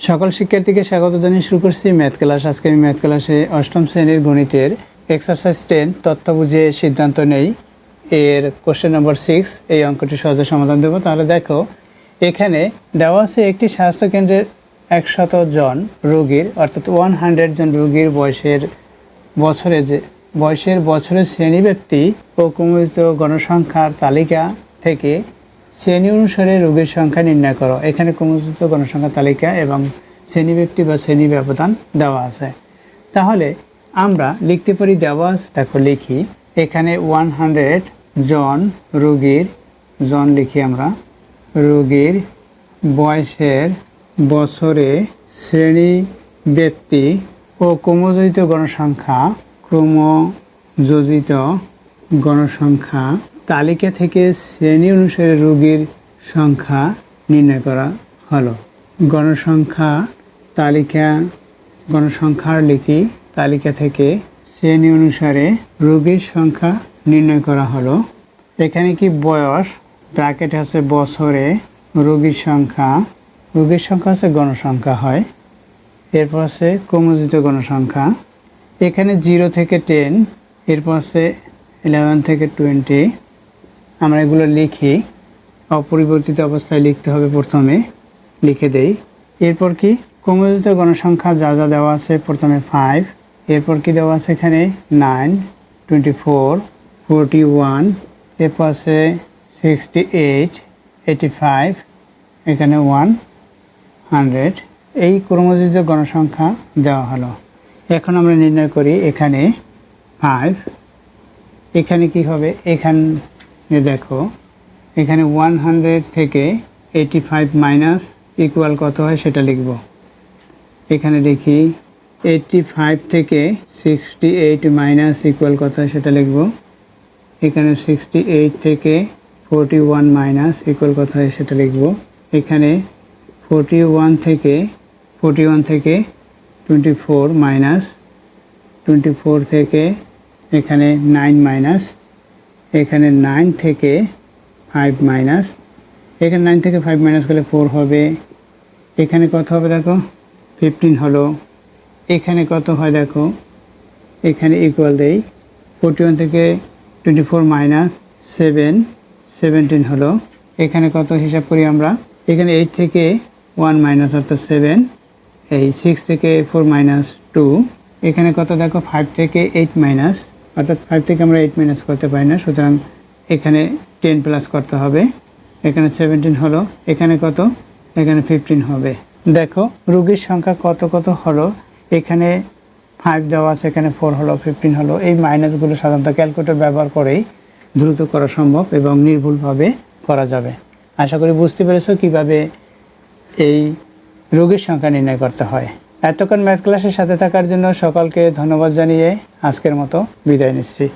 সকল শিক্ষার্থীকে স্বাগত জানিয়ে শুরু করছি ম্যাথ ক্লাস। আজকে আমি ম্যাথ ক্লাসে অষ্টম শ্রেণীর গণিতের এক্সারসাইজ 10 তথ্য বুঝে সিদ্ধান্ত নেই এর কোশ্চেন নম্বর 6 এই অঙ্কটি সহজে সমাধান দেব। তাহলে দেখো, এখানে দেওয়া আছে একটি স্বাস্থ্যকেন্দ্রের 100 জন রোগীর অর্থাৎ 100 জন রোগীর বছরের শ্রেণীব্যক্তি ও ক্রমযুক্ত গণসংখ্যার তালিকা থেকে শ্রেণী অনুসারে রোগীর সংখ্যা নির্ণয় করো। এখানে ক্রমযুক্ত গণসংখ্যা তালিকা এবং শ্রেণীব্যক্তি বা শ্রেণী ব্যবধান দেওয়া আছে। তাহলে আমরা লিখতে পারি, দেওয়া আছে, দেখো লিখি, এখানে 100 জন রোগীর, জন লিখি আমরা, রোগীর বছরে শ্রেণী ব্যক্তি ও ক্রমযোজিত গণসংখ্যা তালিকা থেকে শ্রেণী অনুসারে রোগীর সংখ্যা নির্ণয় করা হলো। গণসংখ্যার লিখি, তালিকা থেকে শ্রেণী অনুসারে রোগীর সংখ্যা নির্ণয় করা হলো। এখানে কি বয়স, ব্র্যাকেট আছে বছরে, রোগীর সংখ্যা হচ্ছে গণসংখ্যা হয়, এরপর আছে ক্রমযোজিত গণসংখ্যা। এখানে 0 থেকে 10, এরপর আছে 11 থেকে 20। আমরা এগুলো লিখি, অপরিবর্তিত অবস্থায় লিখতে হবে, প্রথমে লিখে দেই। এরপর কি ক্রমযোজিত গণসংখ্যা যা যা দেওয়া আছে, প্রথমে 5, এরপর কি দেওয়া আছে এখানে 9, 24, 41, এরপর আছে 68, 85, এখানে 100। এই ক্রমযোজিত গণসংখ্যা দেওয়া হলো। এখন আমরা নির্ণয় করি, এখানে 5, এখানে কি হবে, এখানে দেখো, এখানে 100 থেকে 85 মাইনাস ইকুয়াল কত হয় সেটা লিখব। এখানে দেখি 85 থেকে 68 মাইনাস ইকুয়াল কত হয় সেটা লিখব। এখানে 68 থেকে 41 মাইনাস ইকুয়াল কত হয় সেটা লিখব। এখানে 41 থেকে 24 মাইনাস 24 থেকে এখানে 9 মাইনাস, এখানে 9 থেকে 5 মাইনাস, এখানে 9 থেকে 5 মাইনাস করলে 4 হবে। এখানে কত হবে দেখো, 15 হলো। এখানে কত হয় দেখো, এখানে ইকুয়াল দেই, 41 থেকে 24 মাইনাস 17 হলো। এখানে কত হিসাব করি আমরা, এখানে 8 থেকে 1 মাইনাস অর্থাৎ 7, এই 6 থেকে 4 মাইনাস 2, এখানে কত দেখো, 5 থেকে 8 মাইনাস, অর্থাৎ 5 থেকে আমরা 8 মাইনাস করতে পারি না, সুতরাং এখানে 10 প্লাস করতে হবে। এখানে 17 হলো। এখানে কত, এখানে 15 হবে। দেখো রোগীর সংখ্যা কত হলো, এখানে 5 দেওয়া আছে, এখানে 4 হলো, 15 হলো। এই মাইনাসগুলো সাধারণত ক্যালকুলেটর ব্যবহার করেই দ্রুত করা সম্ভব এবং নির্ভুলভাবে করা যাবে। আশা করি বুঝতে পেরেছো কিভাবে এই রোগীর সংখ্যা নির্ণয় করতে হয়। এতক্ষণ ম্যাথ ক্লাসের সাথে থাকার জন্য সকলকে ধন্যবাদ জানিয়ে আজকের মতো বিদায় নিচ্ছি।